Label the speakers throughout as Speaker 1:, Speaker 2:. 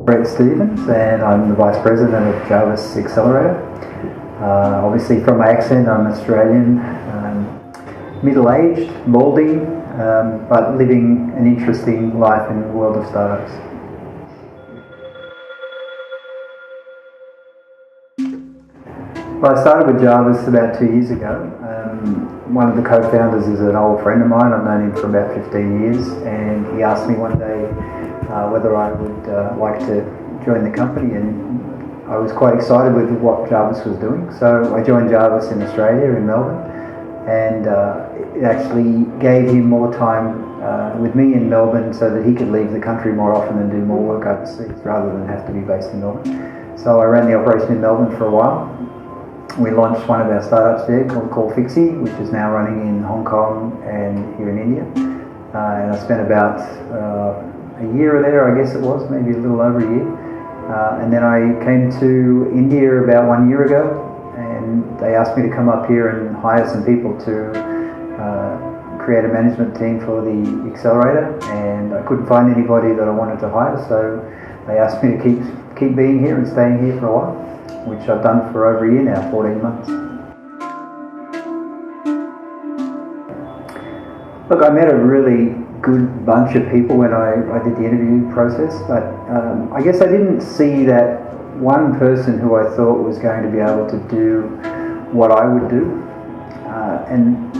Speaker 1: Brett Stevens, and I'm the Vice President of Jarvis Accelerator. Obviously from my accent, I'm Australian, middle-aged, balding, but living an interesting life in the world of startups. Well, I started with Jarvis about 2 years ago. One of the co-founders is an old friend of mine. I've known him for about 15 years, and he asked me one day whether I would like to join the company, and I was quite excited with what Jarvis was doing. So I joined Jarvis in Australia, in Melbourne, and it actually gave him more time with me in Melbourne so that he could leave the country more often and do more work overseas rather than have to be based in Melbourne. So I ran the operation in Melbourne for a while. We launched one of our startups there called Fixie, which is now running in Hong Kong and here in India. And I spent about a year there, I guess it was, maybe a little over a year. And then I came to India about 1 year ago, and they asked me to come up here and hire some people to create a management team for the accelerator, and I couldn't find anybody that I wanted to hire, so they asked me to keep being here and staying here for a while, which I've done for over a year now, 14 months. Look, I met a really good bunch of people when I did the interview process, but I guess I didn't see that one person who I thought was going to be able to do what I would do. And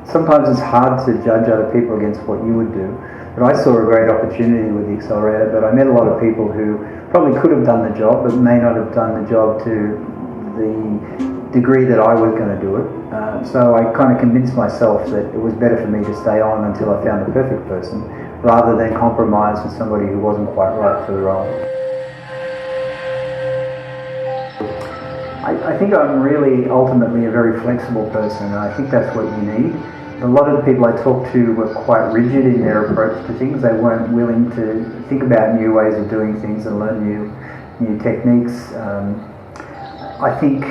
Speaker 1: sometimes it's hard to judge other people against what you would do. But I saw a great opportunity with the accelerator, but I met a lot of people who probably could have done the job, but may not have done the job to the degree that I was going to do it. So I kind of convinced myself that it was better for me to stay on until I found the perfect person, rather than compromise with somebody who wasn't quite right for the role. I think I'm really ultimately a very flexible person, and I think that's what you need. A lot of the people I talked to were quite rigid in their approach to things. They weren't willing to think about new ways of doing things and learn new techniques. I think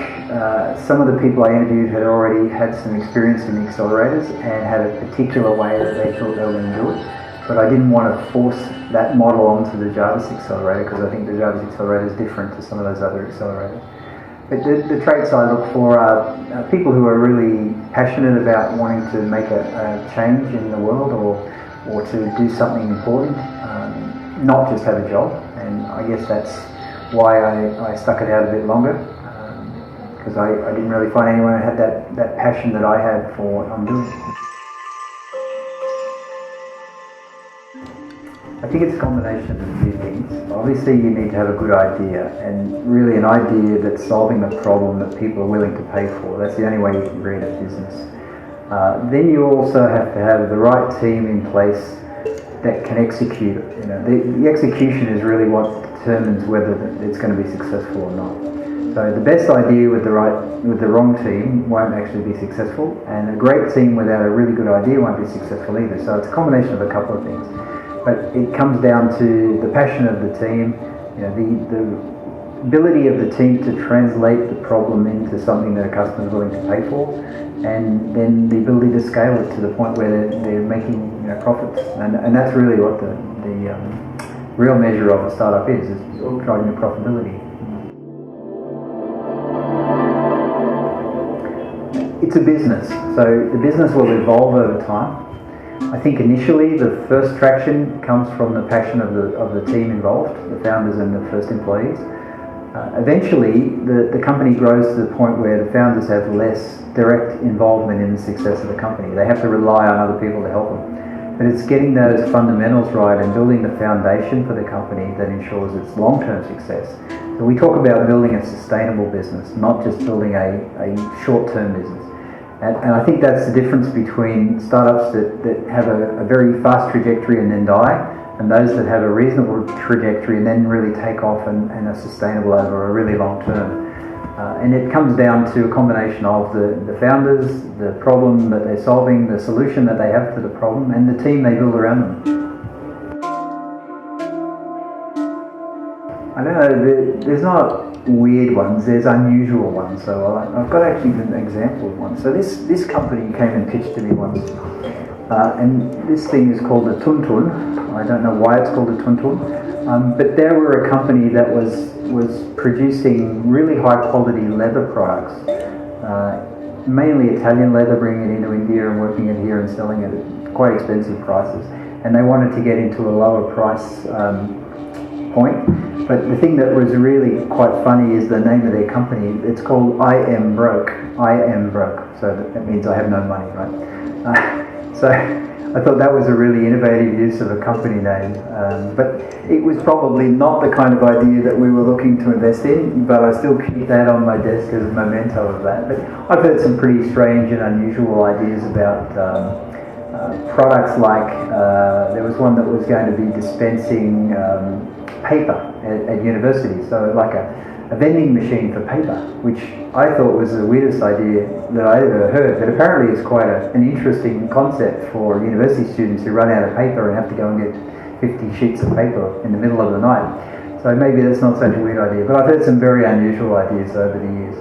Speaker 1: some of the people I interviewed had already had some experience in accelerators and had a particular way that they thought they were going to do it. But I didn't want to force that model onto the Jarvis accelerator, because I think the Jarvis accelerator is different to some of those other accelerators. But the traits I look for are people who are really passionate about wanting to make a change in the world, or to do something important, not just have a job. And I guess that's why I stuck it out a bit longer, because I didn't really find anyone who had that passion that I had for what I'm doing. I think it's a combination of a few things. Obviously you need to have a good idea, and really an idea that's solving a problem that people are willing to pay for. That's the only way you can create a business. Then you also have to have the right team in place that can execute it. You know, the execution is really what determines whether it's going to be successful or not. So the best idea with the wrong team won't actually be successful, and a great team without a really good idea won't be successful either. So it's a combination of a couple of things. But it comes down to the passion of the team, you know, the ability of the team to translate the problem into something that a customer is willing to pay for, and then the ability to scale it to the point where they're making, profits. And that's really what the real measure of a startup is driving the profitability. It's a business, so the business will evolve over time. I think initially the first traction comes from the passion of the team involved, the founders and the first employees. Eventually the company grows to the point where the founders have less direct involvement in the success of the company. They have to rely on other people to help them. But it's getting those fundamentals right and building the foundation for the company that ensures its long-term success. So we talk about building a sustainable business, not just building a short-term business. And I think that's the difference between startups that have a very fast trajectory and then die, and those that have a reasonable trajectory and then really take off and are sustainable over a really long term. And it comes down to a combination of the founders, the problem that they're solving, the solution that they have to the problem, and the team they build around them. I don't know, there's not weird ones, there's unusual ones. So I've got actually an example of one. So this company came and pitched to me once, and this thing is called a tuntun. I don't know why it's called a tuntun. But they were a company that was producing really high quality leather products, mainly Italian leather, bringing it into India and working it here and selling it at quite expensive prices. And they wanted to get into a lower price point. But the thing that was really quite funny is the name of their company. It's called I Am Broke. I Am Broke. So that means I have no money, right? So I thought that was a really innovative use of a company name. But it was probably not the kind of idea that we were looking to invest in, but I still keep that on my desk as a memento of that. But I've heard some pretty strange and unusual ideas about products like, there was one that was going to be dispensing paper at university, so like a vending machine for paper, which I thought was the weirdest idea that I ever heard, but apparently it's quite an interesting concept for university students who run out of paper and have to go and get 50 sheets of paper in the middle of the night. So maybe that's not such a weird idea, but I've heard some very unusual ideas over the years.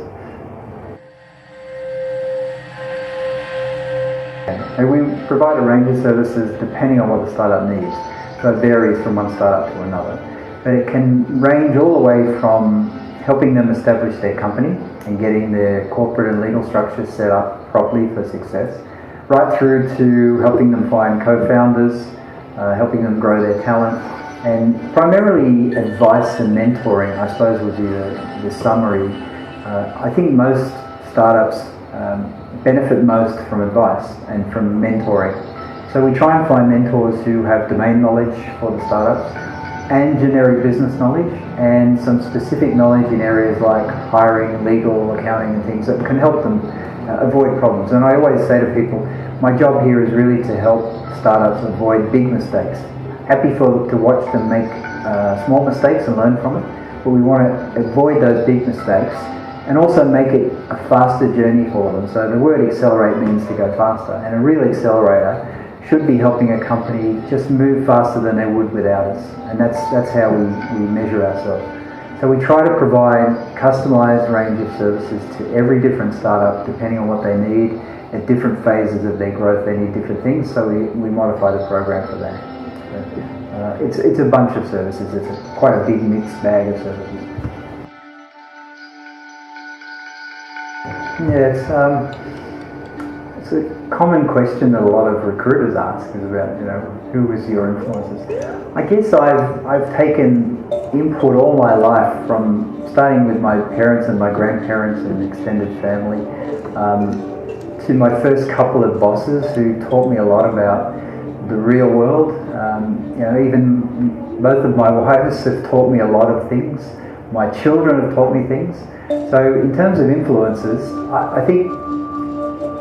Speaker 1: And we provide a range of services depending on what the startup needs. So it varies from one startup to another. But it can range all the way from helping them establish their company and getting their corporate and legal structures set up properly for success, right through to helping them find co-founders, helping them grow their talent, and primarily advice and mentoring, I suppose, would be the summary. I think most startups benefit most from advice and from mentoring. So we try and find mentors who have domain knowledge for the startups and generic business knowledge and some specific knowledge in areas like hiring, legal, accounting and things that can help them avoid problems. And I always say to people, my job here is really to help startups avoid big mistakes. Happy to watch them make small mistakes and learn from it, but we want to avoid those big mistakes and also make it a faster journey for them. So the word accelerate means to go faster, and a real accelerator should be helping a company just move faster than they would without us, and that's how we measure ourselves. So we try to provide customized range of services to every different startup depending on what they need. At different phases of their growth they need different things, so we modify the program for that. It's a bunch of services. It's quite a big mixed bag of services. Yeah, it's a common question that a lot of recruiters ask is about, who was your influences? I guess I've taken input all my life, from starting with my parents and my grandparents and extended family, to my first couple of bosses who taught me a lot about the real world. Even both of my wives have taught me a lot of things. My children have taught me things. So in terms of influences, I think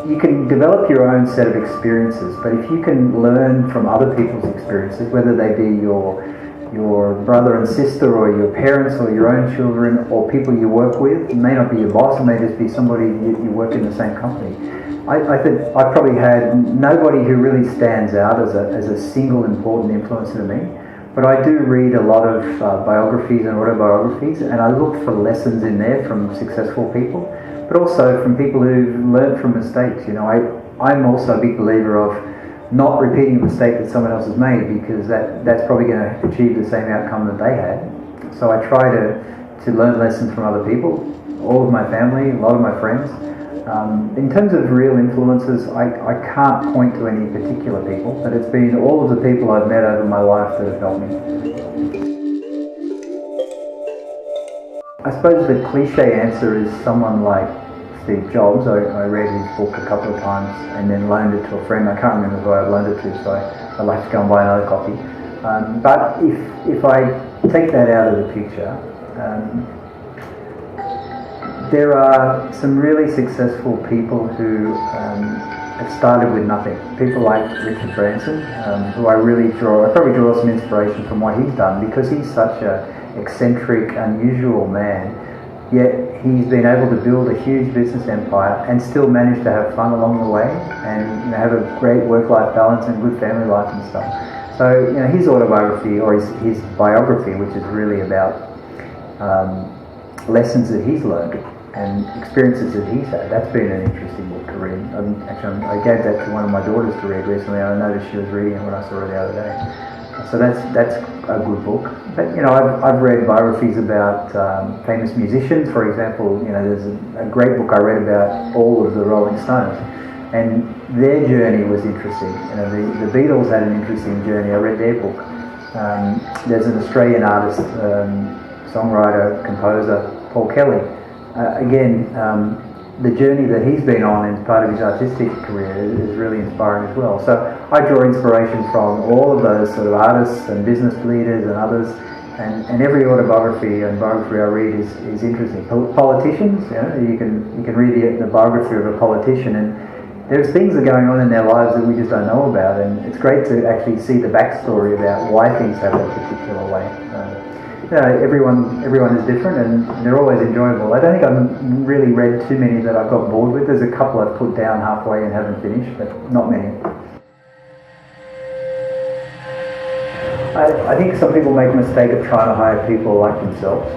Speaker 1: you can develop your own set of experiences, but if you can learn from other people's experiences, whether they be your brother and sister or your parents or your own children or people you work with, it may not be your boss, it may just be somebody you work in the same company. I think I probably had nobody who really stands out as a single important influence to me, but I do read a lot of biographies and autobiographies, and I look for lessons in there from successful people, but also from people who've learned from mistakes. I'm also a big believer of not repeating a mistake that someone else has made, because that's probably going to achieve the same outcome that they had. So I try to learn lessons from other people, all of my family, a lot of my friends. In terms of real influences, I can't point to any particular people, but it's been all of the people I've met over my life that have helped me. I suppose the cliche answer is someone like Steve Jobs. I read his book a couple of times and then loaned it to a friend. I can't remember who I loaned it to, so I'd like to go and buy another copy. But if I take that out of the picture, there are some really successful people who have started with nothing. People like Richard Branson, who I probably draw some inspiration from what he's done, because he's such an eccentric, unusual man, yet he's been able to build a huge business empire and still manage to have fun along the way and have a great work-life balance and good family life and stuff. So his autobiography, or his biography, which is really about lessons that he's learned and experiences that he's had, that's been an interesting book to read. Actually, I gave that to one of my daughters to read recently. I noticed she was reading it when I saw her the other day. So that's a good book. But I've read biographies about famous musicians. For example, there's a great book I read about all of the Rolling Stones, and their journey was interesting. The Beatles had an interesting journey. I read their book. There's an Australian artist, songwriter, composer, Paul Kelly. The journey that he's been on as part of his artistic career is really inspiring as well. So I draw inspiration from all of those sort of artists and business leaders and others, and every autobiography and biography I read is interesting. Politicians, you can read the biography of a politician, and there's things that are going on in their lives that we just don't know about, and it's great to actually see the backstory about why things have that particular way. Everyone is different, and they're always enjoyable. I don't think I've really read too many that I've got bored with. There's a couple I've put down halfway and haven't finished, but not many. I think some people make a mistake of trying to hire people like themselves.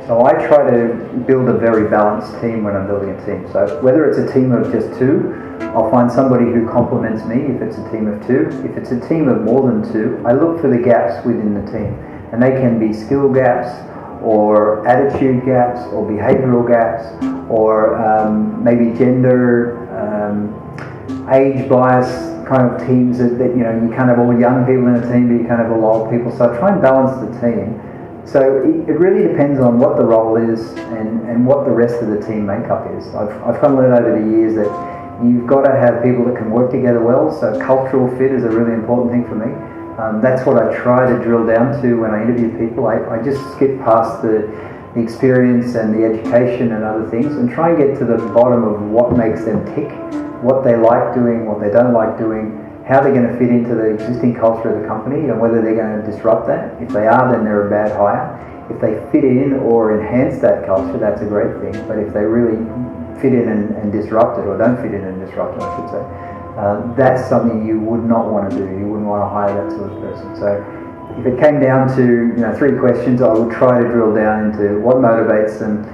Speaker 1: So I try to build a very balanced team when I'm building a team. So whether it's a team of just two, I'll find somebody who complements me if it's a team of two. If it's a team of more than two, I look for the gaps within the team. And they can be skill gaps, or attitude gaps, or behavioural gaps, or maybe gender, age bias kind of teams that you can't have all young people in a team, but you can't have all old people. So I try and balance the team. So it really depends on what the role is and what the rest of the team makeup is. I've kind of learned over the years that you've got to have people that can work together well. So cultural fit is a really important thing for me. That's what I try to drill down to when I interview people. I just skip past the experience and the education and other things and try and get to the bottom of what makes them tick, what they like doing, what they don't like doing, how they're going to fit into the existing culture of the company, and whether they're going to disrupt that. If they are, then they're a bad hire. If they fit in or enhance that culture, that's a great thing. But if they really fit in and disrupt it, or don't fit in and disrupt it, I should say, that's something you would not want to do. You wouldn't want to hire that sort of person. So if it came down to 3 questions, I would try to drill down into what motivates them,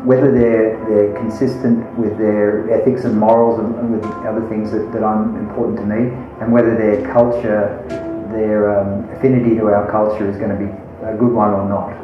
Speaker 1: whether they're consistent with their ethics and morals and with other things that are important to me, and whether their culture, their affinity to our culture is going to be a good one or not.